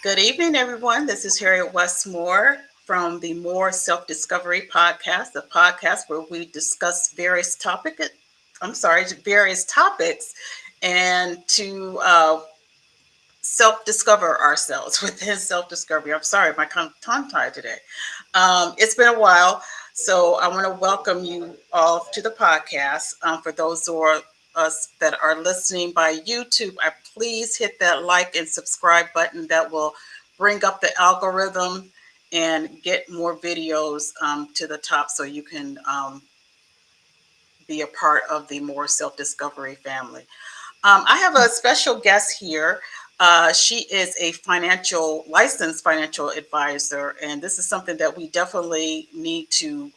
Good evening, everyone. This is Harriet Westmore from the More Self Discovery Podcast, the podcast where we discuss various topics, and to self discover ourselves within self discovery. I'm sorry, my tongue tied today. It's been a while, so I want to welcome you all to the podcast. For those who are us that are listening by YouTube, I please hit that like and subscribe button. That will bring up the algorithm and get more videos to the top, so you can be a part of the More Self Discovery family. I have a special guest here. She is a licensed financial advisor, and this is something that we definitely need to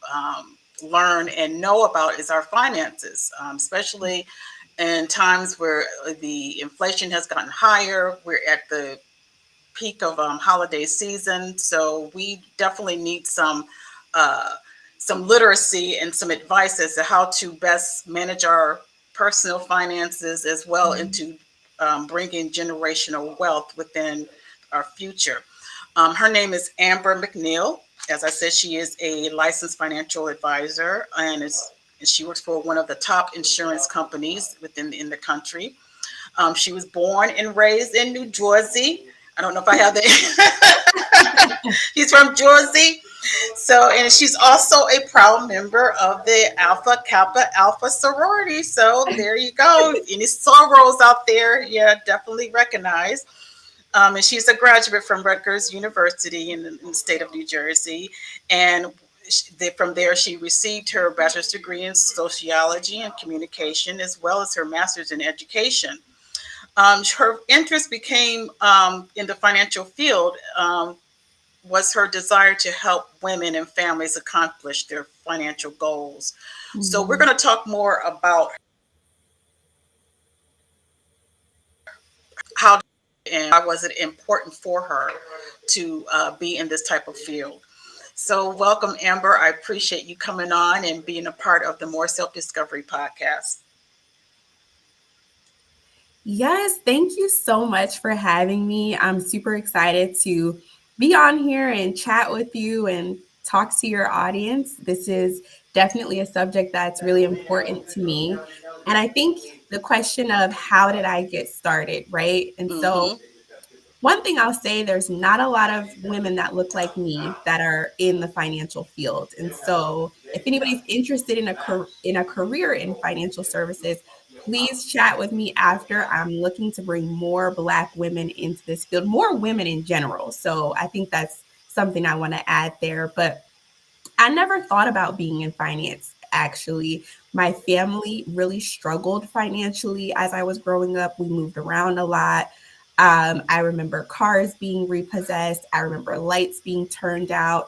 learn and know about is our finances, especially in times where the inflation has gotten higher. We're at the peak of holiday season, so we definitely need uh, some literacy and some advice as to how to best manage our personal finances as well into bringing generational wealth within our future. Her name is Amber McNeil. As I said, she is a licensed financial advisor and she works for one of the top insurance companies in the country. She was born and raised in New Jersey. I don't know if I have the. She's from Jersey. So, and she's also a proud member of the Alpha Kappa Alpha sorority. So, there you go. Any sorors out there, yeah, definitely recognize. And she's a graduate from Rutgers University in the state of New Jersey. And from there, she received her bachelor's degree in sociology and communication, as well as her master's in education. Her interest became in the financial field was her desire to help women and families accomplish their financial goals. So we're going to talk more about how and why was it important for her to be in this type of field. So welcome, Amber. I appreciate you coming on and being a part of the More Self-Discovery podcast. Yes, thank you so much for having me. I'm super excited to be on here and chat with you and talk to your audience. This is definitely a subject that's really important to me. And I think the question of how did I get started, right? And so, Mm-hmm. one thing I'll say, there's not a lot of women that look like me that are in the financial field. And so if anybody's interested in a career in financial services, please chat with me after. I'm looking to bring more Black women into this field, more women in general. So I think that's something I want to add there. But I never thought about being in finance. Actually, my family really struggled financially as I was growing up. We moved around a lot. I remember cars being repossessed. I remember lights being turned out.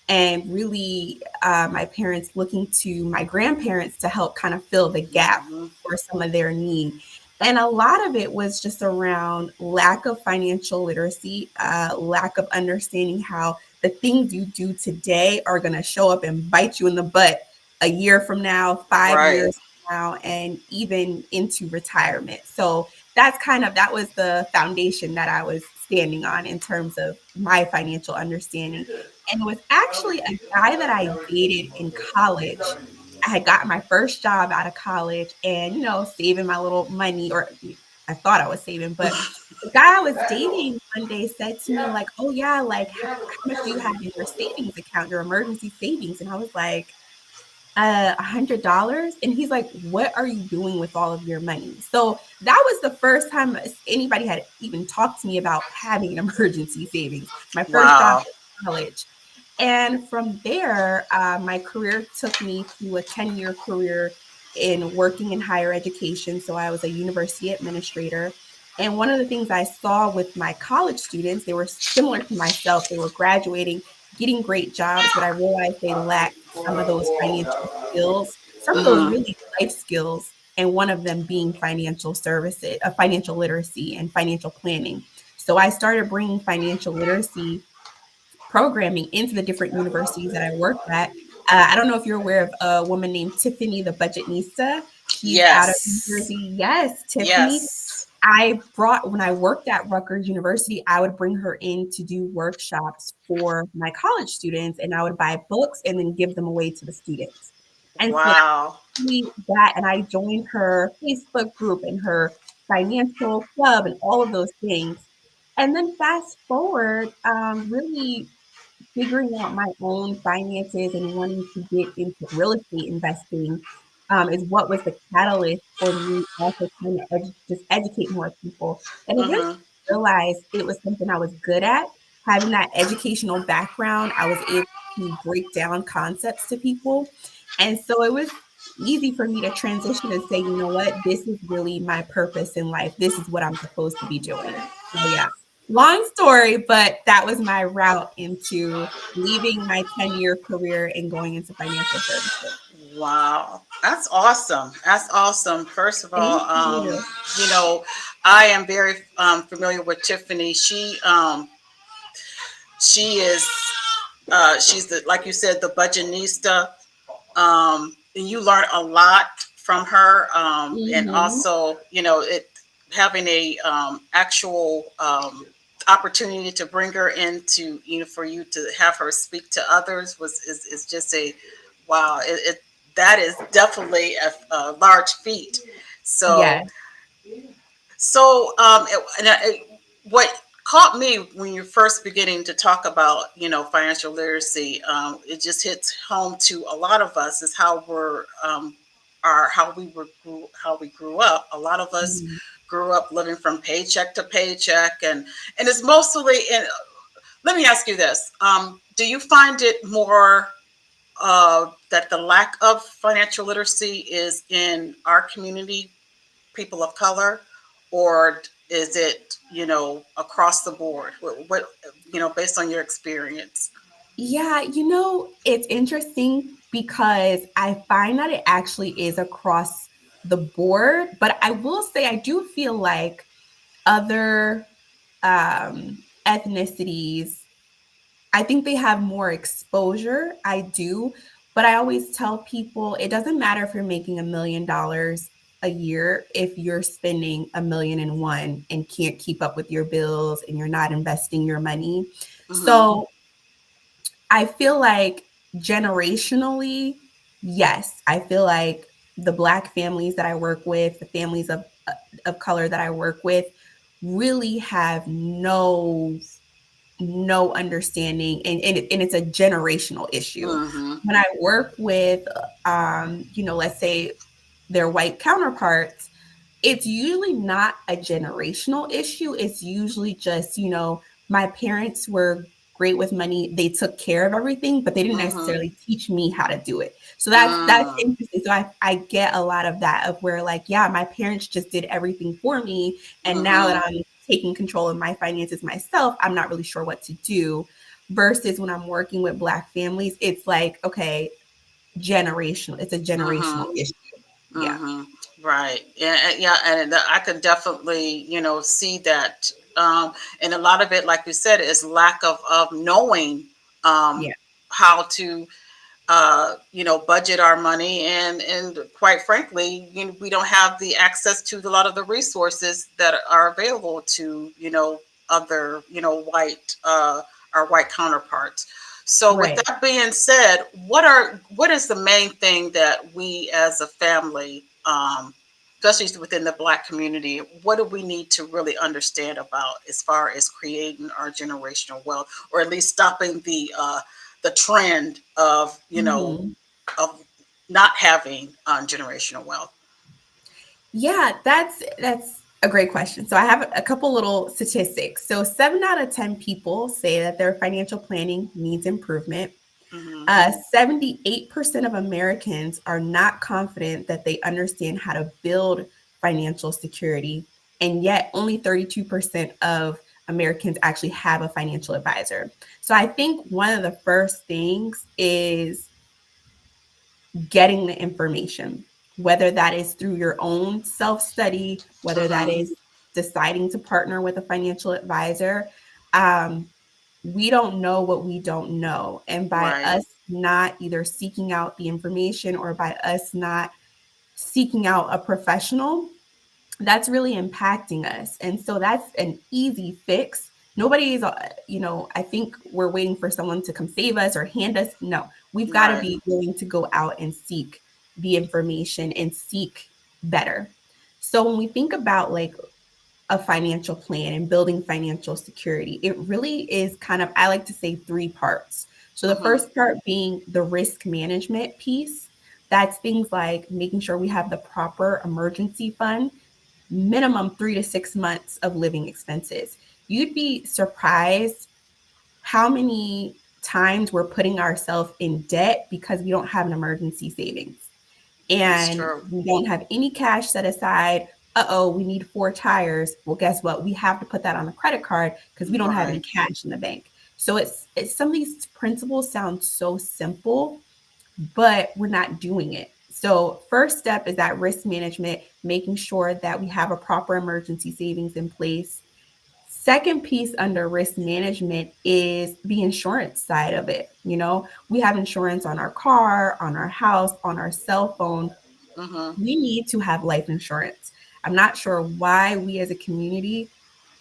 And really, my parents looking to my grandparents to help kind of fill the gap Mm-hmm. for some of their need. And a lot of it was just around lack of financial literacy, lack of understanding how the things you do today are going to show up and bite you in the butt a year from now, 5 years Right. from now, and even into retirement. So that was the foundation that I was standing on in terms of my financial understanding. And it was actually a guy that I dated in college. I had gotten my first job out of college and, saving my little money, or I thought I was saving, but the guy I was dating one day said to me, like, oh, yeah, like, how much do you have in your savings account, your emergency savings? And I was like, $100. And he's like, what are you doing with all of your money? So that was the first time anybody had even talked to me about having an emergency savings. My first job Wow. in college. And from there, my career took me to a 10-year career in working in higher education. So I was a university administrator. And one of the things I saw with my college students, they were similar to myself. They were graduating, getting great jobs, but I realized they lacked some of those financial skills, some of those Mm-hmm. really life skills, and one of them being financial services, financial literacy and financial planning. So I started bringing financial literacy programming into the different universities that I worked at. I don't know if you're aware of a woman named Tiffany, the Budgetnista. She's out of New Yes. Jersey. Yes, Tiffany. Yes. when I worked at Rutgers University, I would bring her in to do workshops for my college students, and I would buy books and then give them away to the students. And so Wow. that, and I joined her Facebook group and her financial club and all of those things. And then fast forward, really figuring out my own finances and wanting to get into real estate investing is what was the catalyst for me also trying to just educate more people. And eventually Mm-hmm. realized it was something I was good at. Having that educational background, I was able to break down concepts to people. And so it was easy for me to transition and say, you know what, this is really my purpose in life. This is what I'm supposed to be doing. So yeah, long story, but that was my route into leaving my 10-year career and going into financial services. Wow, that's awesome. That's awesome. First of all, Thank you. you know, I am very familiar with Tiffany. She is she's the, like you said, the budgetista. And you learn a lot from her. And Mhm. also, it having a actual opportunity to bring her into, for you to have her speak to others is just a wow. That is definitely a large feat. So Yes. what caught me when you're first beginning to talk about, financial literacy, it just hits home to a lot of us is how we're, how we grew up. A lot of us Mhm. grew up living from paycheck to paycheck, and it's mostly in. Let me ask you this: do you find it more that the lack of financial literacy is in our community, people of color, or is it, across the board? Based on your experience? Yeah, it's interesting because I find that it actually is across the board, but I will say I do feel like other ethnicities, I think they have more exposure. I do. But I always tell people it doesn't matter if you're making $1 million a year if you're spending 1,000,001 and can't keep up with your bills and you're not investing your money. Mm-hmm. So I feel like generationally, yes, I feel like the Black families that I work with, the families of color that I work with, really have no understanding, and it's a generational issue. Mm-hmm. When I work with let's say their white counterparts, it's usually not a generational issue. It's usually just, my parents were great with money. They took care of everything, but they didn't Mm-hmm. necessarily teach me how to do it. So that's Mm-hmm. interesting. So I get a lot of that, of where, like, yeah, my parents just did everything for me. And now Mm-hmm. that I'm taking control of my finances myself, I'm not really sure what to do. Versus when I'm working with Black families, it's like, okay, generational. It's a generational Mm-hmm. issue. Yeah. Mm-hmm. Right. Yeah. Yeah. And I could definitely, see that. And a lot of it, like you said, is lack of knowing um, Yeah. how to budget our money, and quite frankly, we don't have the access to a lot of the resources that are available to, other, white our white counterparts. So with Right. that being said, what is the main thing that we as a family, especially within the Black community, what do we need to really understand about as far as creating our generational wealth, or at least stopping the trend of, Mhm. of not having generational wealth? Yeah, that's a great question. So I have a couple little statistics. So 7 out of 10 people say that their financial planning needs improvement. Mm-hmm. 78% of Americans are not confident that they understand how to build financial security, and yet only 32% of Americans actually have a financial advisor. So I think one of the first things is getting the information, whether that is through your own self study, whether that Mm-hmm. is deciding to partner with a financial advisor. Um, we don't know what we don't know. And by Right. us not either seeking out the information or by us not seeking out a professional, that's really impacting us. And so that's an easy fix. Nobody's, I think we're waiting for someone to come save us or hand us. No, we've got to Right. be willing to go out and seek the information and seek better. So when we think about like a financial plan and building financial security, it really is kind of, I like to say, three parts. So the Mm-hmm. first part being the risk management piece. That's things like making sure we have the proper emergency fund, minimum 3 to 6 months of living expenses. You'd be surprised how many times we're putting ourselves in debt because we don't have an emergency savings It's and true. we don't have any cash set aside. Uh-oh, we need 4 tires. Well, guess what? We have to put that on a credit card because we don't have any Right. cash in the bank. So it's some of these principles sound so simple, but we're not doing it. So, first step is that risk management, making sure that we have a proper emergency savings in place. Second piece under risk management is the insurance side of it. We have insurance on our car, on our house, on our cell phone. Mm-hmm. We need to have life insurance. I'm not sure why we as a community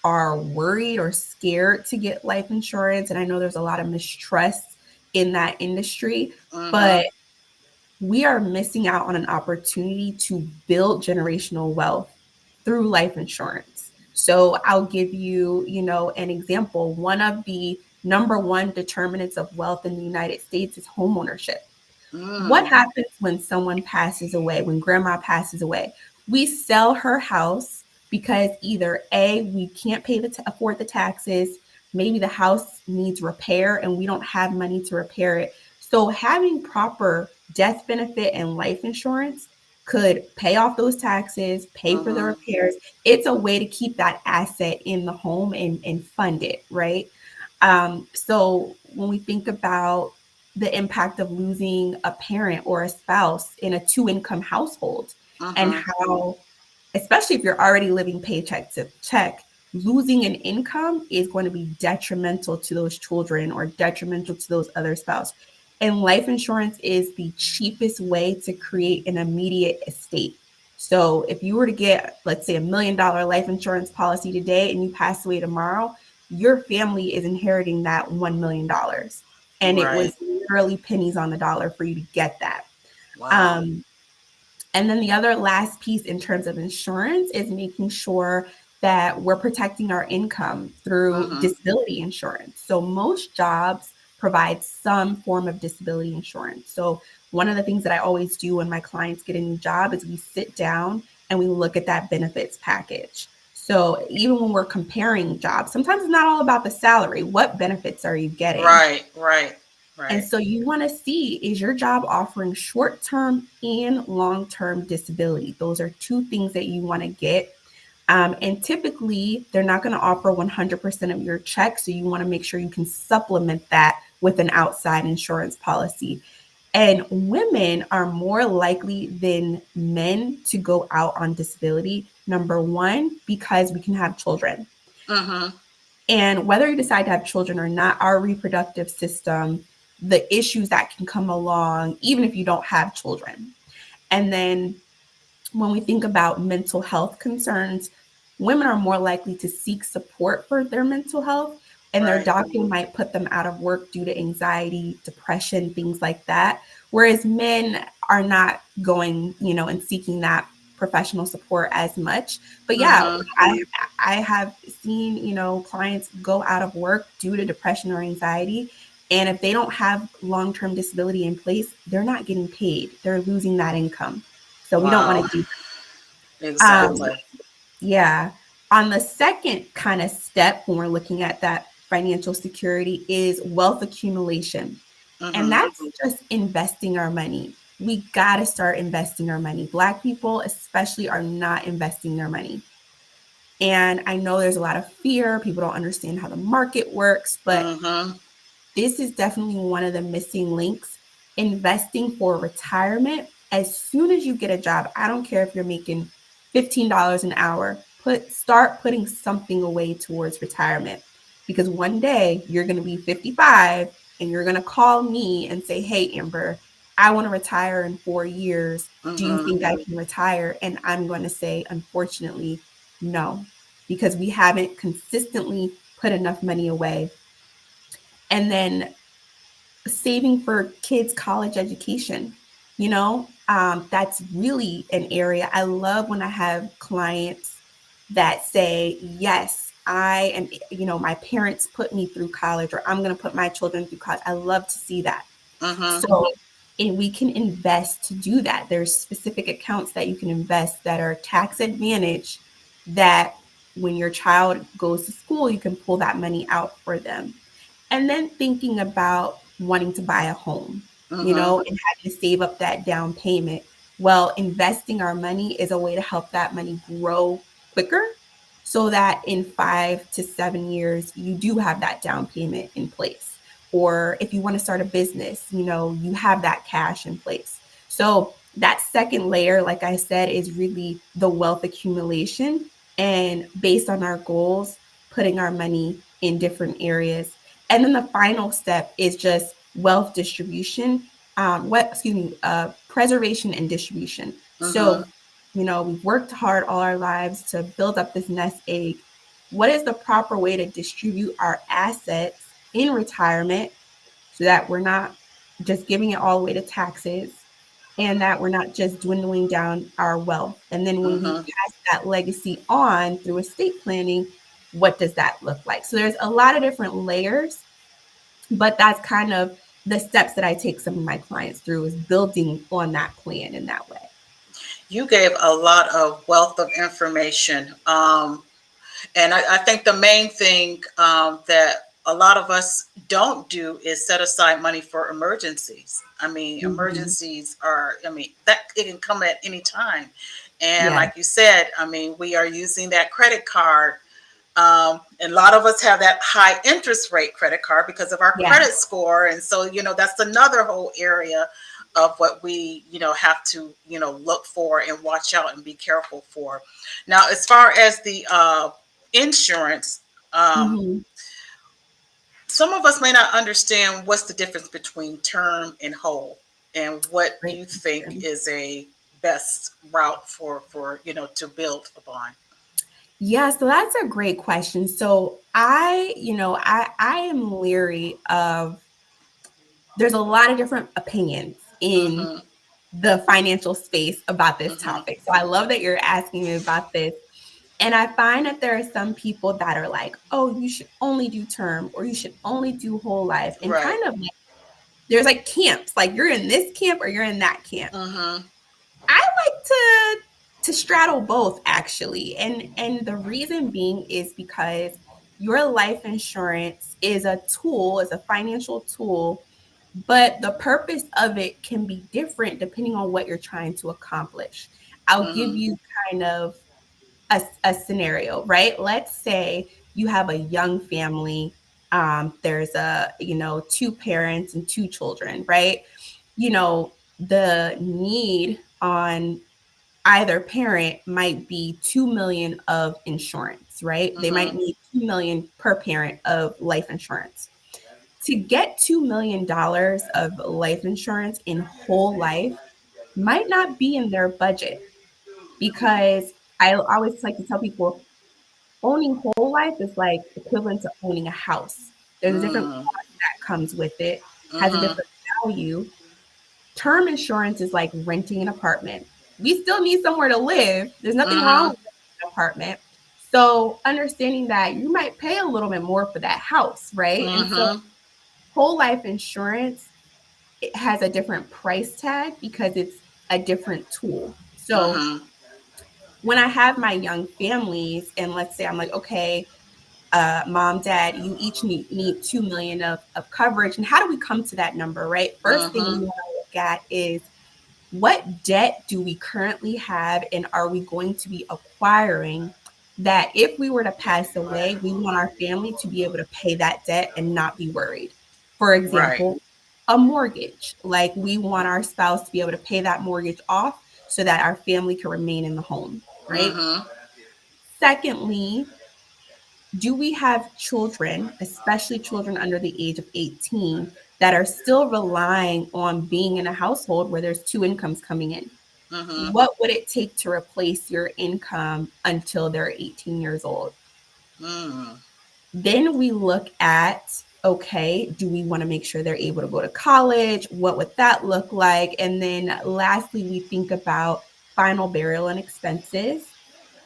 are worried or scared to get life insurance. And I know there's a lot of mistrust in that industry, Mm-hmm. but we are missing out on an opportunity to build generational wealth through life insurance. So I'll give you, an example. One of the number one determinants of wealth in the United States is homeownership. What Mm. happens when someone passes away, when grandma passes away? We sell her house because either A, we can't afford the taxes, maybe the house needs repair and we don't have money to repair it. So having proper death benefit and life insurance could pay off those taxes, pay for the Mm-hmm. repairs. It's a way to keep that asset in the home and fund it, right? So when we think about the impact of losing a parent or a spouse in a two-income household, and Mm-hmm. how, especially if you're already living paycheck to check, losing an income is going to be detrimental to those children or detrimental to those other spouse. And life insurance is the cheapest way to create an immediate estate. So if you were to get, let's say, $1 million life insurance policy today and you pass away tomorrow, your family is inheriting that $1 million. And it Right. was literally pennies on the dollar for you to get that. Wow. Um, and then the other last piece in terms of insurance is making sure that we're protecting our income through Mm-hmm. disability insurance. So most jobs provide some form of disability insurance. So one of the things that I always do when my clients get a new job is we sit down and we look at that benefits package. So even when we're comparing jobs, sometimes it's not all about the salary. What benefits are you getting? Right. Right. And Right. so you want to see, is your job offering short term and long term disability? Those are two things that you want to get. And typically, they're not going to offer 100% of your check. So you want to make sure you can supplement that with an outside insurance policy. And women are more likely than men to go out on disability. Number one, because we can have children. Mm-hmm. And whether you decide to have children or not, our reproductive system, the issues that can come along, even if you don't have children. And then when we think about mental health concerns, women are more likely to seek support for their mental health, and their Right. doctor might put them out of work due to anxiety, depression, things like that. Whereas men are not going, and seeking that professional support as much. But yeah, Mm-hmm. I have seen, clients go out of work due to depression or anxiety. And if they don't have long-term disability in place, they're not getting paid. They're losing that income. So we don't want Wow. to do that. Exactly. Yeah. On the second kind of step when we're looking at that financial security is wealth accumulation. And Mm-hmm. that's just investing our money. We got to start investing our money. Black people, especially, are not investing their money. And I know there's a lot of fear. People don't understand how the market works, but Mm-hmm. this is definitely one of the missing links. Investing for retirement. As soon as you get a job, I don't care if you're making $15 an hour, start putting something away towards retirement. Because one day you're going to be 55 and you're going to call me and say, "Hey, Amber, I want to retire in 4 years. Do you Mhm. think I can retire? And I'm going to say, unfortunately, no, because we haven't consistently put enough money away. And then saving for kids' college education, that's really an area I love when I have clients that say, yes, I am, my parents put me through college, or I'm going to put my children through college. I love to see that. Mhm. So, and we can invest to do that. There's specific accounts that you can invest that are tax advantage, that when your child goes to school, you can pull that money out for them. And then thinking about wanting to buy a home, Mhm. and having to save up that down payment. Well, investing our money is a way to help that money grow quicker, so that in 5 to 7 years, you do have that down payment in place. Or if you want to start a business, you have that cash in place. So that second layer, like I said, is really the wealth accumulation, and based on our goals, putting our money in different areas. And then the final step is just wealth distribution, preservation and distribution. Mhm. So, we've worked hard all our lives to build up this nest egg. What is the proper way to distribute our assets in retirement, so that we're not just giving it all away to taxes, and that we're not just dwindling down our wealth? And then when we Mhm. pass that legacy on through estate planning, what does that look like? So there's a lot of different layers, but that's kind of the steps that I take some of my clients through, is building on that plan in that way. You gave a lot of wealth of information. And I think the main thing that a lot of us don't do is set aside money for emergencies. I mean, Mm-hmm. emergencies are, I mean, that it can come at any time. And Yeah. like you said, I mean, we are using that credit card. And a lot of us have that high interest rate credit card because of our Yeah. credit score. And so, that's another whole area of what we, have to, look for and watch out and be careful for. Now, as far as the insurance, um, Mm-hmm. some of us may not understand what's the difference between term and whole, and what Great you think question. is a best route for to build upon. Yeah, so that's a great question. So I am leery of, there's a lot of different opinions in Mm-hmm. the financial space about this Mm-hmm. topic. So I love that you're asking me about this. And I find that there are some people that are like, oh, you should only do term, or you should only do whole life. And Right. kind of like, there's like camps, like you're in this camp or you're in that camp. Mm-hmm. I like to straddle both, actually. And the reason being is because your life insurance is a tool, is a financial tool, but the purpose of it can be different depending on what you're trying to accomplish. I'll give Mm-hmm. you kind of a scenario, right? Let's say you have a young family. There's two parents and two children, right? The need on either parent might be 2 million of insurance, right? They might Mm-hmm. need 2 million per parent of life insurance. To get $2 million of life insurance in whole life might not be in their budget, because I always like to tell people, owning whole life is like equivalent to owning a house. There's a different Mm-hmm. cost that comes with it, has a Mm-hmm. different value. Term insurance is like renting an apartment. We still need somewhere to live. There's nothing wrong Mm-hmm. with an apartment. So understanding that you might pay a little bit more for that house, right? And so Mm-hmm. whole life insurance, it has a different price tag because it's a different tool. So Mm-hmm. when I have my young families, and let's say I'm like, okay, mom, dad, you each need 2 million of coverage. And how do we come to that number, right? First thing we Mm-hmm. want to look at is, what debt do we currently have, and are we going to be acquiring, that if we were to pass away, we want our family to be able to pay that debt and not be worried? For Right. example, a mortgage. Like, we want our spouse to be able to pay that mortgage off so that our family can remain in the home, right? Mm-hmm. Secondly, do we have children, especially children under the age of 18, that are still relying on being in a household where there's two incomes coming in. Mhm. What would it take to replace your income until they're 18 years old? Mm. Then we look at, okay, do we want to make sure they're able to go to college? What would that look like? And then lastly, we think about final burial and expenses.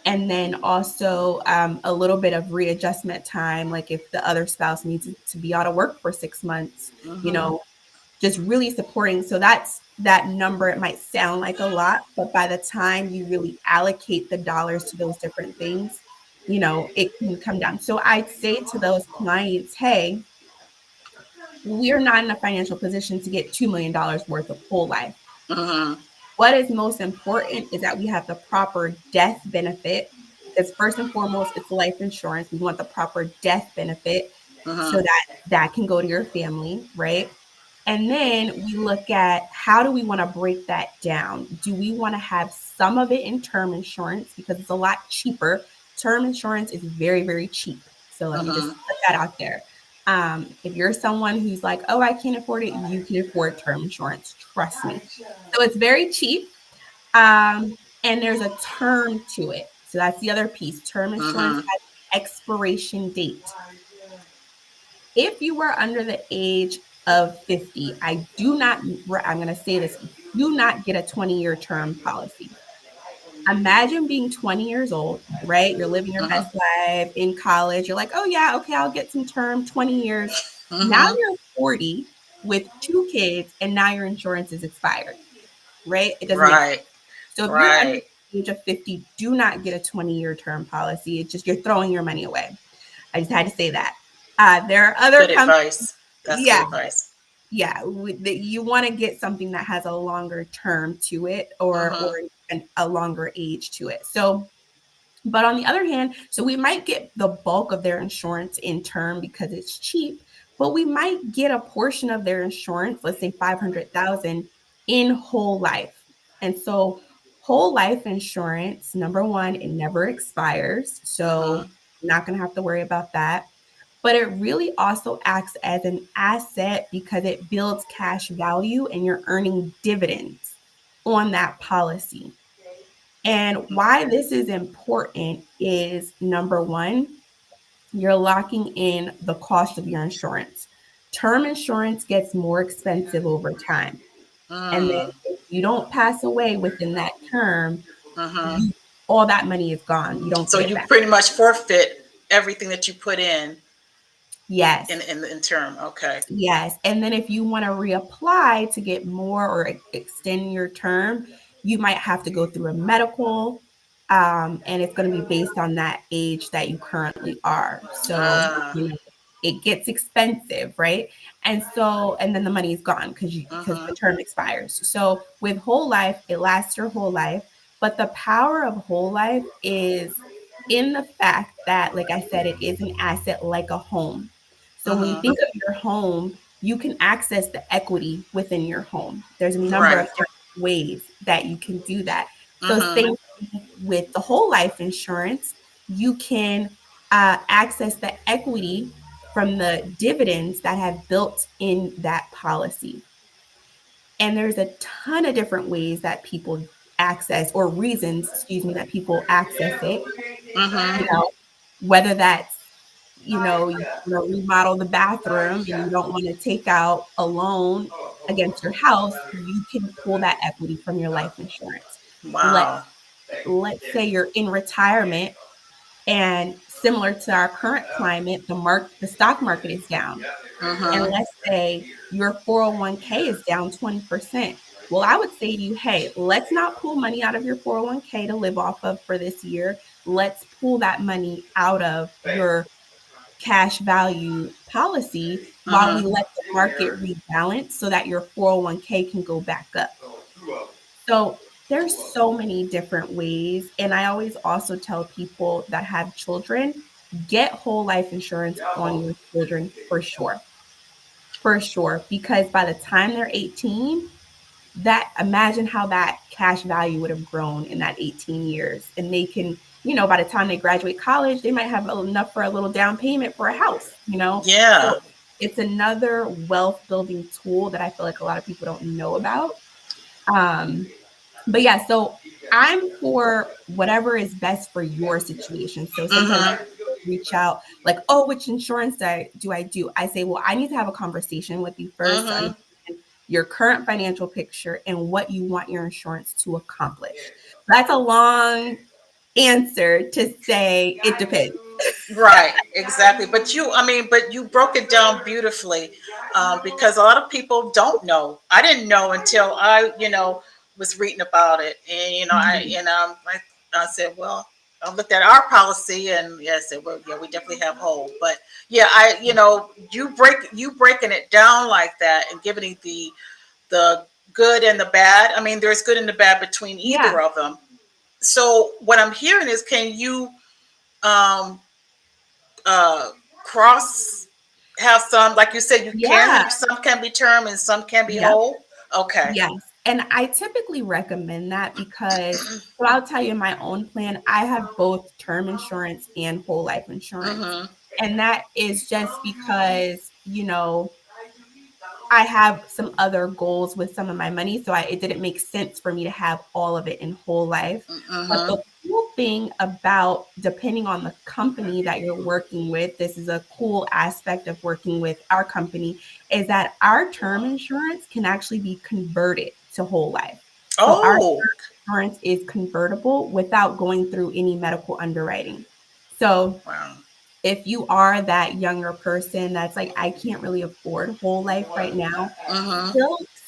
And then also a little bit of readjustment time, like if the other spouse needs to be out of work for 6 months, you Mhm. know, just really supporting. So that's that number. It might sound like a lot, but by the time you really allocate the dollars to those different things, it can come down. So I'd say to those clients, hey, we're not in a financial position to get $2 million worth of whole life. Mhm. What is most important is that we have the proper death benefit, because first and foremost, it's life insurance. We want the proper death benefit so Mhm. that that can go to your family, right? And then we look at, how do we want to break that down? Do we want to have some of it in term insurance because it's a lot cheaper? Term insurance is very, very cheap. So let me just Mhm. put that out there. If you're someone who's like, oh, I can't afford it, you can afford term insurance. Trust me. So it's very cheap. And there's a term to it. So that's the other piece. Term insurance Mhm. has an expiration date. If you are under the age of 50, I'm going to say this, do not get a 20-year term policy. Imagine being 20 years old, right? You're living your best Mhm. life in college. You're like, oh, yeah, okay, I'll get some term, 20 years. Now Mhm. you're 40 with two kids, and now your insurance is expired, right? It doesn't make sense. Right. So if you're under Right. the age of 50, do not get a 20-year term policy. It's just, you're throwing your money away. I just had to say that. There are other Good companies, advice. That's good yeah, advice. yeah, that you want to get something that has a longer term to it, or Mhm. a longer age to it. So, but on the other hand, so we might get the bulk of their insurance in term because it's cheap, but we might get a portion of their insurance, let's say 500,000, in whole life. And so whole life insurance, number one, it never expires. So Mhm. you're not going to have to worry about that. But it really also acts as an asset because it builds cash value and you're earning dividends on that policy. And why this is important is, number one, you're locking in the cost of your insurance. Term insurance gets more expensive over time. And then Mm. if you don't pass away within that term, Mhm. you all that money is gone. You don't So get it you back. pretty much forfeit everything that you put in Yes. in term. Okay. Yes. And then if you want to reapply to get more or extend your term, you might have to go through a medical. And it's going to be based on that age that you currently are. So, Ah. it gets expensive, right? And then the money is gone because the Mhm. term expires. So with whole life, it lasts your whole life. But the power of whole life is in the fact that, like I said, it is an asset like a home. So when you Mhm. think of your home, you can access the equity within your home. There's a number of Right. different ways that you can do that. So Mhm. same with the whole life insurance, you can access the equity from the dividends that have built in that policy. And there's a ton of different ways that people access, or reasons, excuse me, that people access it. You Mhm. know, whether that's, you want to remodel the bathroom and you don't want to take out a loan against your house, you can pull that equity from your life insurance. Let's Wow. let's say you're in retirement, and similar to our current climate, the stock market is down. And Mhm. let's say your 401k is down 20%. Well, I would say to you, hey, let's not pull money out of your 401k to live off of for this year. Let's pull that money out of your cash value policy while we Mhm. let the market rebalance so that your 401k can go back up. So there's so many different ways. And I always also tell people that have children, get whole life insurance on your children for sure. For sure. Because by the time they're 18, that imagine how that cash value would have grown in that 18 years. And they can, by the time they graduate college, they might have enough for a little down payment for a house. Yeah. So it's another wealth building tool that I feel like a lot of people don't know about. Um, but yeah, so I'm for whatever is best for your situation. So sometimes Mhm. people reach out like, oh, which insurance do I do? I say, well, I need to have a conversation with you first to Mhm. understand your current financial picture and what you want your insurance to accomplish. That's a long answer to say it depends. Right, exactly. But I mean, but you broke it down beautifully, because a lot of people don't know. I didn't know until was reading about it, and Mhm. I said, well, I looked at our policy, and yeah, I said, well, yeah, we definitely have whole, but yeah, you breaking it down like that and giving it the good and the bad. I mean, there's good and the bad between Yeah, either of them. So what I'm hearing is, can you um, uh, cross have some, like you said, you yeah, can, some can be term and some can be yep. whole. Okay. Yes, and I typically recommend that because so I'll tell you in my own plan, I have both term insurance and whole life insurance. Mm-hmm. And that is just because, I have some other goals with some of my money, so it didn't make sense for me to have all of it in whole life. But Mm-hmm. the cool thing about depending on the company that you're working with, this is a cool aspect of working with our company, is that our term insurance can actually be converted to whole life. So our Oh, insurance is convertible without going through any medical underwriting. So wow. if you are that younger person that's like, I can't really afford whole life right now, Mm-hmm.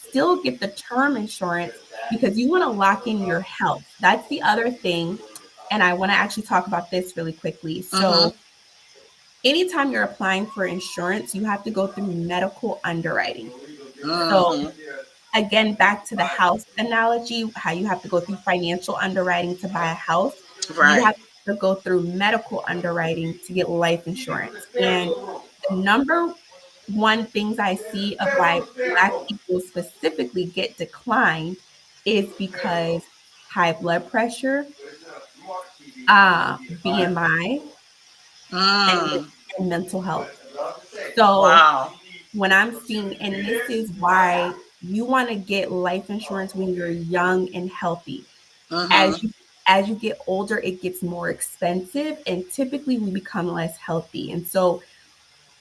still get the term insurance because you want to lock in your health. That's the other thing. And I want to actually talk about this really quickly. Mm-hmm. So, anytime you're applying for insurance, you have to go through medical underwriting. So, Mm-hmm. again, back to the house analogy, how you have to go through financial underwriting to buy a house, you Right. have to go through medical underwriting to get life insurance. And the number one things I see of why Black people specifically get declined is because high blood pressure, BMI, and, Mm. and mental health. So Wow. when I'm seeing, and this is why you want to get life insurance when you're young and healthy. Mm-hmm. As you get older, it gets more expensive, and typically we become less healthy. And so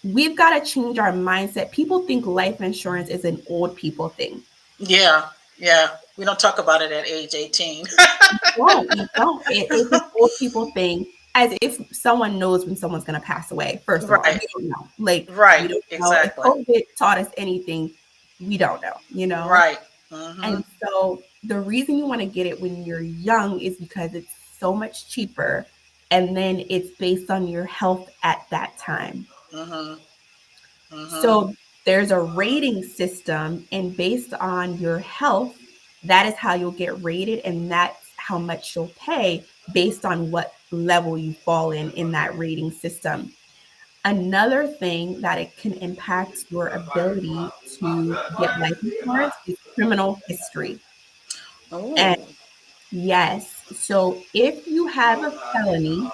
we've got to change our mindset. People think life insurance is an old people thing. Yeah. Yeah. We don't talk about it at age 18. We don't. It's an old people thing, as if someone knows when someone's going to pass away. First of all, Right. we don't know. Like, Right. we don't know. If Exactly. COVID taught us anything, we don't know. Right. Mm-hmm. And so the reason you want to get it when you're young is because it's so much cheaper. And then it's based on your health at that time. Mm-hmm. Mm-hmm. So there's a rating system, and based on your health, that is how you'll get rated, and that's how much you'll pay based on what level you fall in that rating system. Another thing that it can impact your ability to get life insurance is criminal history. And Oh. yes, so if you have a felony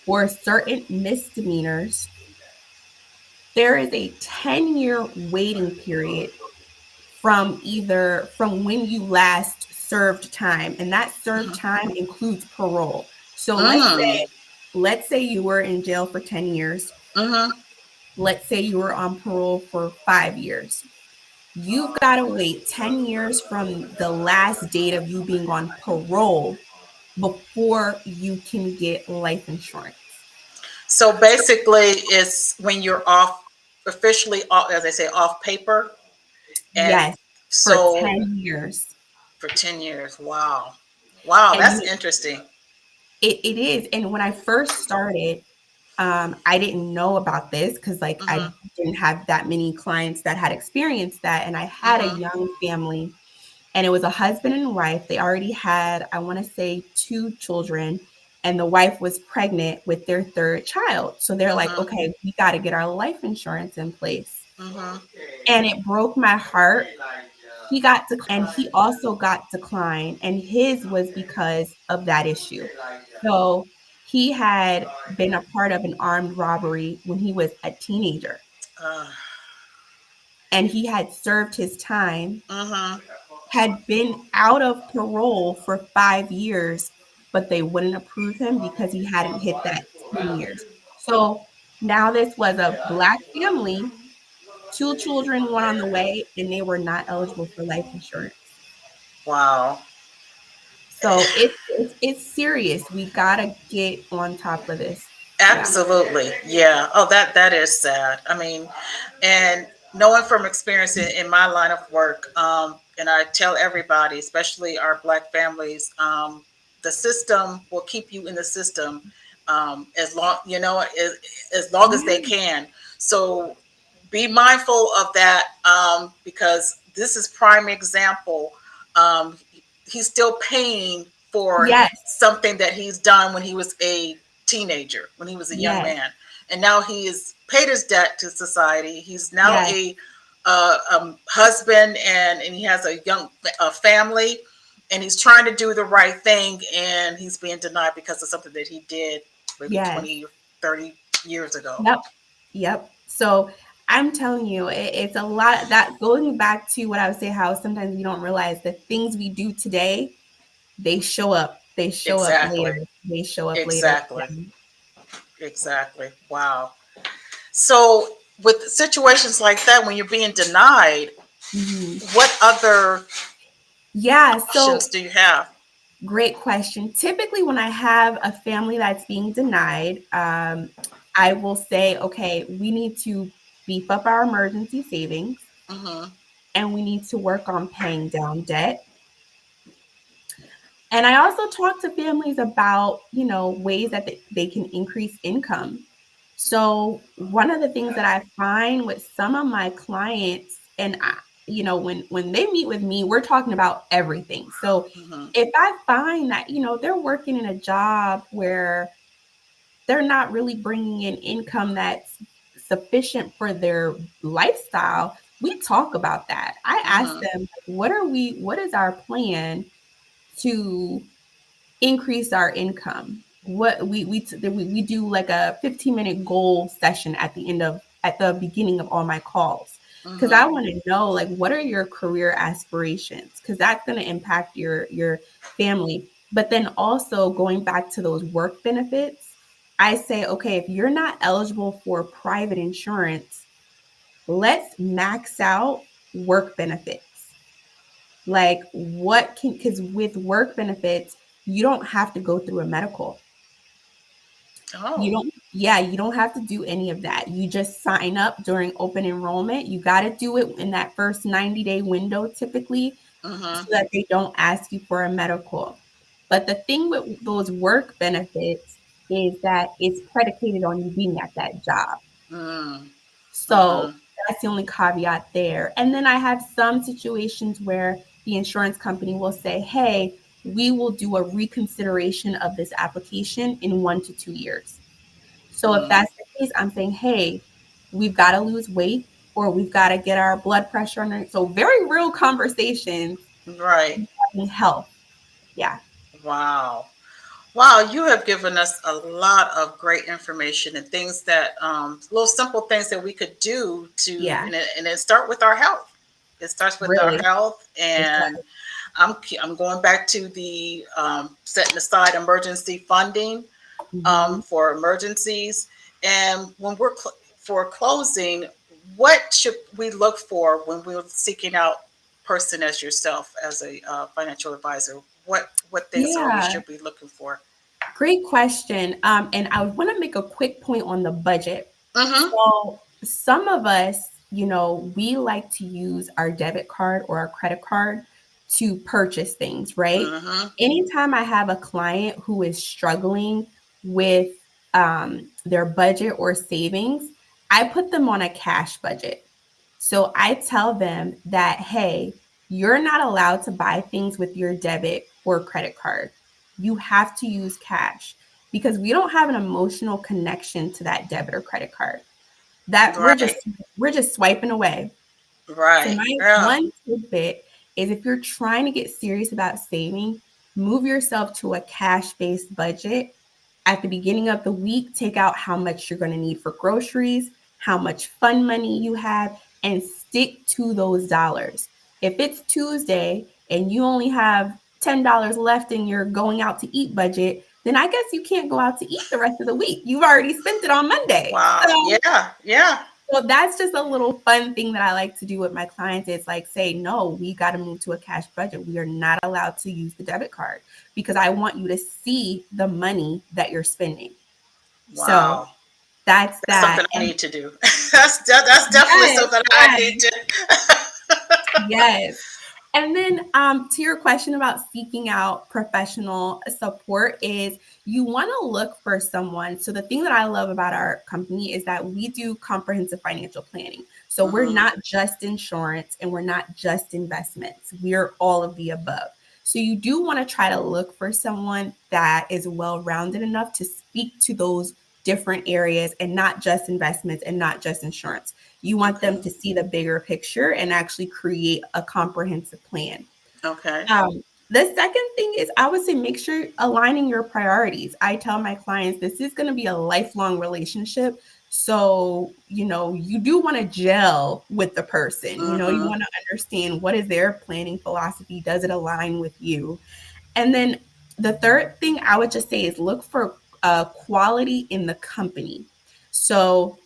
or certain misdemeanors, there is a 10-year waiting period from when you last served time, and that served time includes parole. So Mm. let's say you were in jail for 10 years. Mm-hmm. Let's say you were on parole for 5 years. You've got to wait 10 years from the last date of you being on parole before you can get life insurance. So basically, it's when you're off, officially off, as they say, off paper. And Yes, for so 10 years. for 10 years. Wow. Wow, And that's interesting. it is. And when I first started, I didn't know about this because, like, I Mm-hmm. didn't have that many clients that had experienced that. And I had a Mm-hmm. young family, and it was a husband and wife. They already had, I want to say, 2 children, and the wife was pregnant with their third child. So they're like, Mm-hmm. okay, we got to get our life insurance in place. Mm-hmm. And it broke my heart. He got declined, and he also got declined, and his was because of that issue. So he had been a part of an armed robbery when he was a teenager. Uh, and he had served his time, mm-hmm. had been out of parole for 5 years, but they wouldn't approve him because he hadn't hit that 10 years. So now this was a Black family, two children, one on the way, and they were not eligible for life insurance. Wow. So it's serious. We gotta get on top of this. Yeah. Absolutely. Yeah. Oh, that is sad. I mean, and knowing from experience in my line of work, and I tell everybody, especially our Black families, the system will keep you in the system as long as long as they Yeah. can. So be mindful of that, because this is prime example. Um, he's still paying for Yes. something that he's done when he was a teenager, when he was a young Yes. man, and now he has paid his debt to society. He's now Yes. a husband, and he has a young family, and he's trying to do the right thing, and he's being denied because of something that he did maybe Yes. 20 30 years ago. Yep. Yep. So I'm telling you, it's a lot that going back to what I would say, how sometimes we don't realize the things we do today, they show up. They show up Exactly. later. They show up later. Exactly. Exactly. Wow. So with situations like that, when you're being denied, Mhm. what other Yeah. options So do you have? great question. Typically, when I have a family that's being denied, I will say, okay, we need to beef up our emergency savings Mm-hmm. and we need to work on paying down debt. And I also talk to families about, ways that they can increase income. So one of the things that I find with some of my clients, and when they meet with me, we're talking about everything. So Mm-hmm. if I find that, they're working in a job where they're not really bringing in income that's sufficient for their lifestyle, we talk about that. I ask Mm-hmm. them, like, what is our plan to increase our income? What we do like a 15-minute goal session at the beginning of all my calls, because I Mm-hmm. want to know, like, what are your career aspirations, because that's going to impact your family. But then also going back to those work benefits, I say, okay, if you're not eligible for private insurance, let's max out work benefits. Like, what can, because with work benefits, you don't have to go through a medical. You Oh. don't, yeah, you don't have to do any of that. You just sign up during open enrollment. You got to do it in that first 90-day window typically, so Mm-hmm. that they don't ask you for a medical. But the thing with those work benefits is that it's predicated on you being at that job. Mm. So Mm-hmm. that's the only caveat there. And then I have some situations where the insurance company will say, hey, we will do a reconsideration of this application in 1 to 2 years. So if Mm. that's the case, I'm saying, hey, we've got to lose weight or we've got to get our blood pressure under. So very real conversations Right. regarding health. Yeah. Wow. Wow, you have given us a lot of great information and things that little simple things that we could do to, Yeah. and it start with our health. It starts with our Really. health, It and does. I'm going back to the setting aside emergency funding Mhm. for emergencies. And when we're for closing, what should we look for when we're seeking out person as yourself as a financial advisor? What things are we Yeah. should be looking for? Great question. And I want to make a quick point on the budget. Mm-hmm. So, some of us, we like to use our debit card or our credit card to purchase things, right? Mm-hmm. Anytime I have a client who is struggling with their budget or savings, I put them on a cash budget. So I tell them that, hey, you're not allowed to buy things with your debit or credit card. You have to use cash because we don't have an emotional connection to that debit or credit card. That Right. we're just swiping away. So Right. my Yeah. one tidbit is, if you're trying to get serious about saving, move yourself to a cash-based budget. At the beginning of the week, take out how much you're going to need for groceries. how much fun money you have, and stick to those dollars. If it's Tuesday and you only have $10 left in your going out to eat budget, then I guess you can't go out to eat the rest of the week. You've already spent it on Monday. Wow. Yeah. Yeah. So that's just a little fun thing that I like to do with my clients. It's like, say, no, we got to move to a cash budget. We are not allowed to use the debit card because I want you to see the money that you're spending. So Wow. that's That's something that. I And need to do. That's definitely yes, something I yes, need to. yes. And then to your question about seeking out professional support is you want to look for someone. So the thing that I love about our company is that we do comprehensive financial planning. So we're Hmm. not just insurance and we're not just investments. We're all of the above. So you do want to try to look for someone that is well-rounded enough to speak to those different areas and not just investments and not just insurance. You want Okay. them to see the bigger picture and actually create a comprehensive plan. Okay. The second thing is I would say make sure aligning your priorities. I tell my clients this is going to be a lifelong relationship. So, you do want to gel with the person. You Hmm. want to understand what is their planning philosophy? Does it align with you? And then the third thing I would just say is look for quality in the company. So,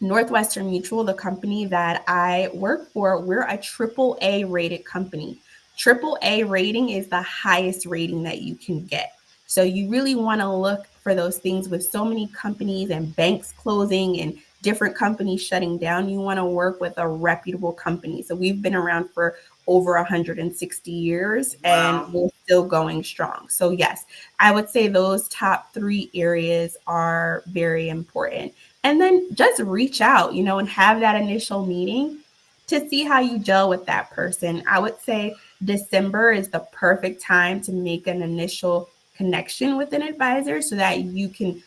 Northwestern Mutual, the company that I work for, we're a triple A rated company. Triple A rating is the highest rating that you can get. So you really want to look for those things with so many companies and banks closing and different companies shutting down. You want to work with a reputable company. So we've been around for over 160 years and Wow. we're still going strong. So, yes, I would say those top three areas are very important. And then just reach out, and have that initial meeting to see how you gel with that person. I would say December is the perfect time to make an initial connection with an advisor so that you can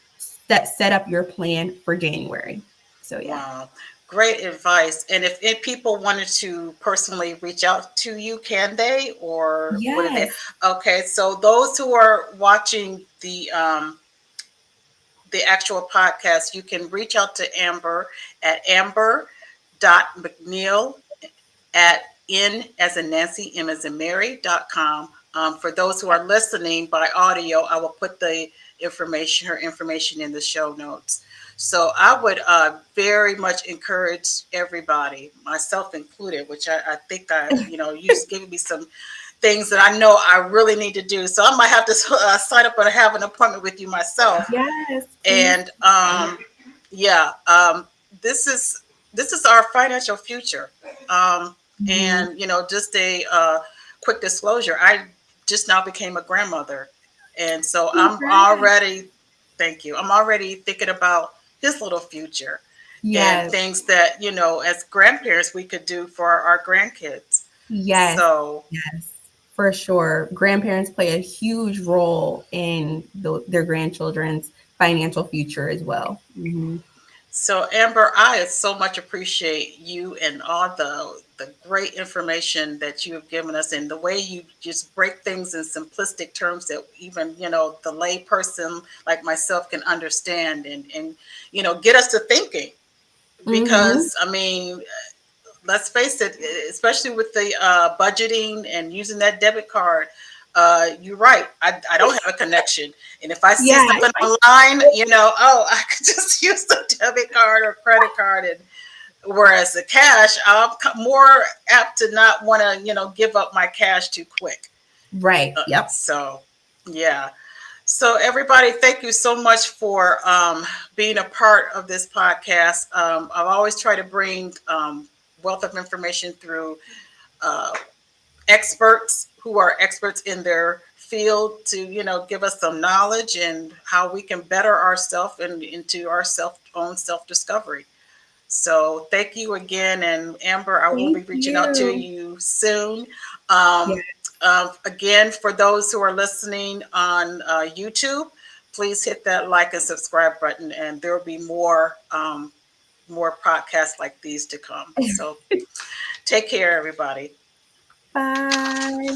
set up your plan for January. So, yeah. Wow. Great advice. And if people wanted to personally reach out to you, can they? Or what are they? Yes. Okay. So those who are watching the actual podcast, you can reach out to Amber at amber.mcneil at N as in Nancy, M as in Mary.com. For those who are listening by audio, I will put her information in the show notes. So I would very much encourage everybody, myself included, which I think you just gave me some things that I know I really need to do. So I might have to sign up and have an appointment with you myself. Yes, please. And yeah, this is our financial future. Mhm. And just a quick disclosure: I just now became a grandmother, and so I'm Congrats. already, thank you. I'm already thinking about his little future and Yes, things that as grandparents, we could do for our grandkids. yes, So yes, for sure. Grandparents play a huge role in their grandchildren's financial future as well. So, Amber, I so much appreciate you and all the great information that you have given us, and the way you just break things in simplistic terms that even the lay person like myself can understand, and get us to thinking. Mm-hmm. Because I mean, let's face it, especially with the budgeting and using that debit card, you're right. I don't have a connection. And if I see Yeah. something online, oh, I could just use the debit card or credit card. And whereas the cash, I'm more apt to not want to, give up my cash too quick. Right. Yep. So, yeah. So, everybody, thank you so much for being a part of this podcast. I've always tried to bring wealth of information through uh, experts who are experts in their field to, give us some knowledge and how we can better ourselves and into our own self discovery. So, thank you again. And Amber, I will be Thank reaching out to you. you soon. Yeah. Again, for those who are listening on YouTube, please hit that like and subscribe button, and there will be more podcasts like these to come. So take care, everybody. Bye.